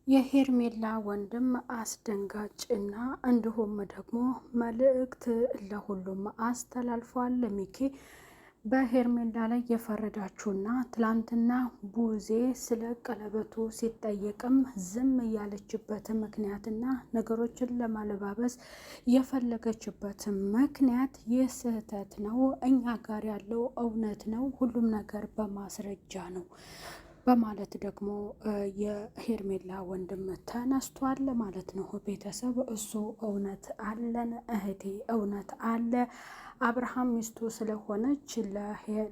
የሄርሜላ ወንድም አስደንጋጭ እና እንዲሁም ደግሞ መልእክት ለሁሉም አስተላልፏል። ሚኪ በሄርሜላ ላይ የፈረዳችሁና ትላንትና ቡዜ ስለ ቀለበቱ ሲጠየቅም ዝም ያለችበት ምክንያትና ነገሮችን ለማለባበስ የፈለገችበት ምክንያት ይህ ስህተት ነው፣ እኛ ጋር ያለው እውነት ነው፣ ሁሉም ነገር በማስረጃ ነው በማለት ደግሞ የሄርሜላ ወንድም ተነስቷል ማለት ነው። ቤተሰብ እሱ እውነት አለን እህቴ እውነት አለ። አብርሃም ሚስቱ ስለሆነች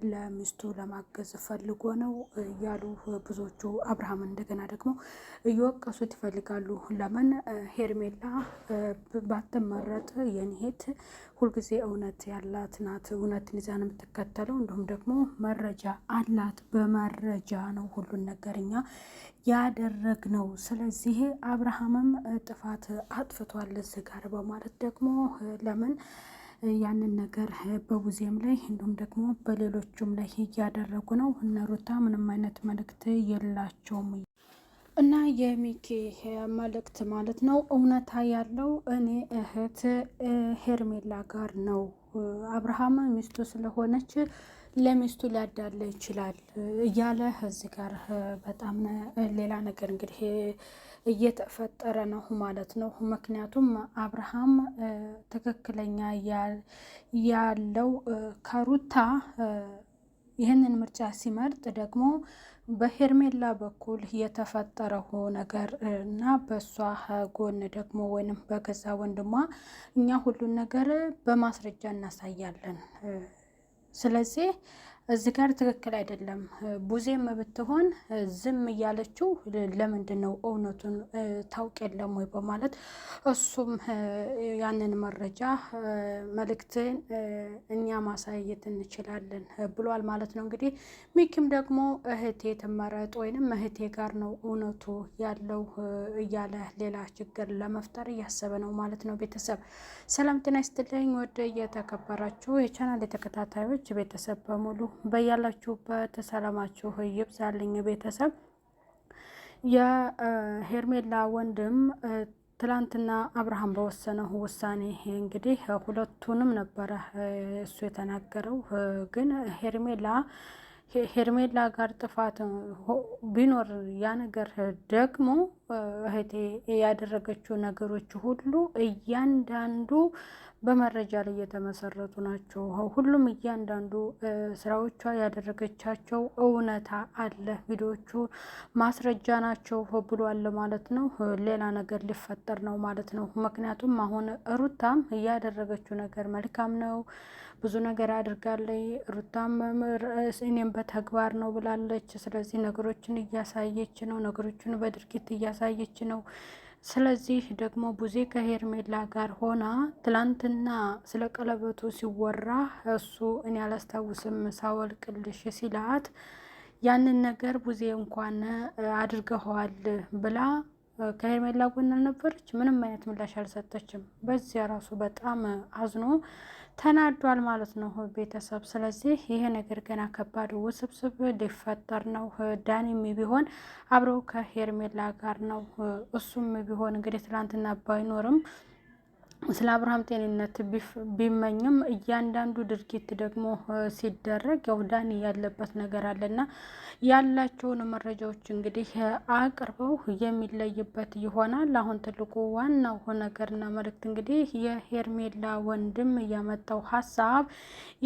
ለሚስቱ ለማገዝ ፈልጎ ነው ያሉ ብዙዎቹ አብርሃም እንደገና ደግሞ እየወቀሱት ይፈልጋሉ። ለምን ሄርሜላ ባትመረጥ የኔት ሁልጊዜ እውነት ያላት ናት፣ እውነትን ይዛ ነው የምትከተለው። እንዲሁም ደግሞ መረጃ አላት፣ በመረጃ ነው ሁሉን ነገርኛ ያደረግነው። ስለዚህ አብርሃምም ጥፋት አጥፍቷል እዚህ ጋር በማለት ደግሞ ለምን ያንን ነገር በቡዜም ላይ እንዲሁም ደግሞ በሌሎቹም ላይ እያደረጉ ነው። እነ ሩታ ምንም አይነት መልእክት የላቸውም እና የሚኪ መልእክት ማለት ነው እውነታ ያለው እኔ እህት ሄርሜላ ጋር ነው። አብርሃም ሚስቱ ስለሆነች ለሚስቱ ሊያዳላ ይችላል እያለ እዚህ ጋር በጣም ሌላ ነገር እንግዲህ እየተፈጠረ ነው ማለት ነው። ምክንያቱም አብርሃም ትክክለኛ ያለው ከሩታ ይህንን ምርጫ ሲመርጥ ደግሞ በሄርሜላ በኩል የተፈጠረው ነገር እና በሷ ጎን ደግሞ ወይንም በገዛ ወንድሟ እኛ ሁሉን ነገር በማስረጃ እናሳያለን። ስለዚህ እዚህ ጋር ትክክል አይደለም። ቡዜም ብትሆን ዝም እያለችው ለምንድን ነው እውነቱን ታውቅ የለም ወይ በማለት እሱም ያንን መረጃ መልእክትን እኛ ማሳየት እንችላለን ብሏል ማለት ነው። እንግዲህ ሚኪም ደግሞ እህቴ ትመረጥ ወይንም እህቴ ጋር ነው እውነቱ ያለው እያለ ሌላ ችግር ለመፍጠር እያሰበ ነው ማለት ነው። ቤተሰብ ሰላም ጤና ይስጥልኝ። ወደ የተከበራችሁ የቻናል ተከታታዮች ቤተሰብ በሙሉ በያላችሁበት ሰላማችሁ ይብዛልኝ። ቤተሰብ የሄርሜላ ወንድም ትላንትና አብርሃም በወሰነው ውሳኔ እንግዲህ ሁለቱንም ነበረ እሱ የተናገረው። ግን ሄርሜላ ጋር ጥፋት ቢኖር ያ ነገር ደግሞ እህቴ ያደረገችው ነገሮች ሁሉ እያንዳንዱ በመረጃ ላይ የተመሰረቱ ናቸው። ሁሉም እያንዳንዱ ስራዎቿ ያደረገቻቸው እውነታ አለ፣ ቪዲዮቹ ማስረጃ ናቸው ብሏል ማለት ነው። ሌላ ነገር ሊፈጠር ነው ማለት ነው። ምክንያቱም አሁን ሩታም እያደረገችው ነገር መልካም ነው፣ ብዙ ነገር አድርጋለች። ሩታም እኔም በተግባር ነው ብላለች። ስለዚህ ነገሮችን እያሳየች ነው፣ ነገሮችን በድርጊት እያሳየች ነው። ስለዚህ ደግሞ ቡዜ ከሄርሜላ ጋር ሆና ትላንትና ስለ ቀለበቱ ሲወራ እሱ እኔ አላስታውስም ሳወልቅልሽ ሲላት ያንን ነገር ቡዜ እንኳን አድርገኸዋል ብላ ከሄርሜላ ጎን አልነበረች። ምንም አይነት ምላሽ አልሰጠችም። በዚያ ራሱ በጣም አዝኖ ተናዷል ማለት ነው ቤተሰብ። ስለዚህ ይሄ ነገር ገና ከባድ ውስብስብ ሊፈጠር ነው። ዳኒም ቢሆን አብረው ከሄርሜላ ጋር ነው። እሱም ቢሆን እንግዲህ ትላንትና ባይኖርም ስለ አብርሃም ጤንነት ቢመኝም እያንዳንዱ ድርጊት ደግሞ ሲደረግ ያው ዳኒ ያለበት ነገር አለና ያላቸውን መረጃዎች እንግዲህ አቅርበው የሚለይበት ይሆናል። አሁን ትልቁ ዋናው ነገርና መልእክት እንግዲህ የሄርሜላ ወንድም ያመጣው ሀሳብ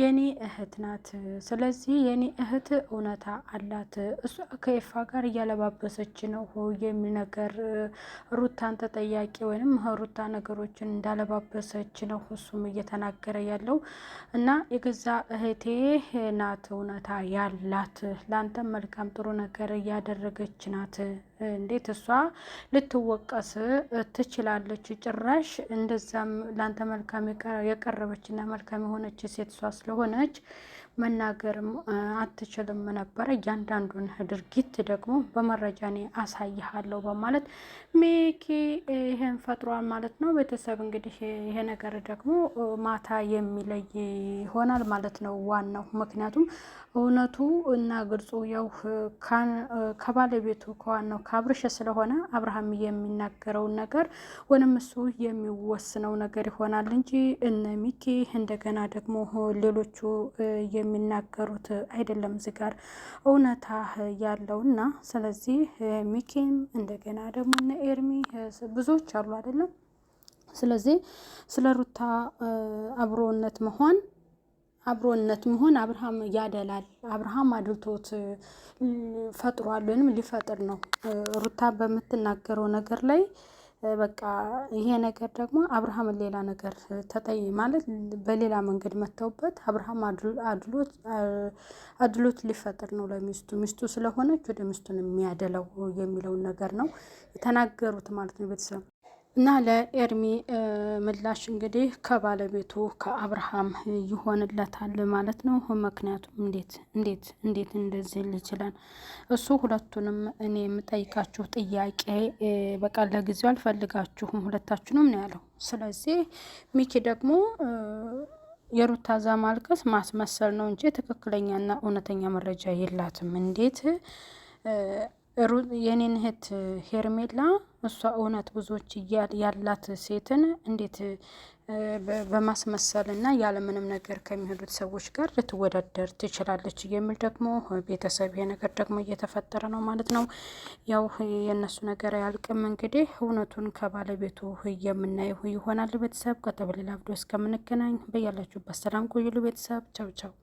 የኔ እህት ናት። ስለዚህ የኔ እህት እውነታ አላት፣ እሷ ከኤፋ ጋር እያለባበሰች ነው የሚል ነገር ሩታን ተጠያቂ ወይንም ሩታ ነገሮችን እንዳለባበሰች ነው እሱም እየተናገረ ያለው እና የገዛ እህቴ ናት እውነታ ያላት፣ ለአንተም መልካም ጥሩ ነገር እያደረገች ናት። እንዴት እሷ ልትወቀስ ትችላለች? ጭራሽ እንደዛም ለአንተ መልካም የቀረበችና መልካም የሆነች ሴት እሷ ስለሆነች መናገርም አትችልም ነበረ። እያንዳንዱን ድርጊት ደግሞ በመረጃ እኔ አሳይሃለሁ በማለት ሚኪ ይሄን ፈጥሯል ማለት ነው። ቤተሰብ እንግዲህ ይሄ ነገር ደግሞ ማታ የሚለይ ይሆናል ማለት ነው ዋናው። ምክንያቱም እውነቱ እና ግልጹ ያው ከባለቤቱ ከዋናው ከአብርሽ ስለሆነ አብርሃም የሚናገረውን ነገር ወይም እሱ የሚወስነው ነገር ይሆናል እንጂ እነ ሚኪ እንደገና ደግሞ ሌሎቹ የሚናገሩት አይደለም እዚህ ጋር እውነታ ያለውና። ስለዚህ ሚኪም እንደገና ደግሞ እነ ኤርሚ ብዙዎች አሉ አይደለም። ስለዚህ ስለ ሩታ አብሮነት መሆን አብርሃም ያደላል። አብርሃም አድልቶት ፈጥሯል ወይም ሊፈጥር ነው ሩታ በምትናገረው ነገር ላይ በቃ ይሄ ነገር ደግሞ አብርሃምን ሌላ ነገር ተጠይ ማለት በሌላ መንገድ መተውበት አብርሃም አድሎት ሊፈጥር ነው ሚስቱ ስለሆነች ወደ ሚስቱን የሚያደለው የሚለውን ነገር ነው የተናገሩት ማለት ነው ቤተሰብ። እና ለኤርሚ ምላሽ እንግዲህ ከባለቤቱ ከአብርሃም ይሆንለታል ማለት ነው። ምክንያቱም እንዴት እንደዚህ ይችላል? እሱ ሁለቱንም እኔ የምጠይቃችሁ ጥያቄ በቃ ለጊዜው አልፈልጋችሁም ሁለታችሁንም ነው ያለው። ስለዚህ ሚኪ ደግሞ የሩታ ዛ ማልቀስ ማስመሰል ነው እንጂ ትክክለኛና እውነተኛ መረጃ የላትም። እንዴት የኔን እህት ሄርሜላ እሷ እውነት ብዙዎች ያላት ሴትን እንዴት በማስመሰል እና ያለምንም ነገር ከሚሄዱት ሰዎች ጋር ልትወዳደር ትችላለች? የሚል ደግሞ ቤተሰብ ይሄ ነገር ደግሞ እየተፈጠረ ነው ማለት ነው። ያው የእነሱ ነገር አያልቅም። እንግዲህ እውነቱን ከባለቤቱ የምናየው ይሆናል። ቤተሰብ ቀጥታ በሌላ ቪዲዮ እስከምንገናኝ በያላችሁበት ሰላም ቆዩሉ። ቤተሰብ ቻው ቻው።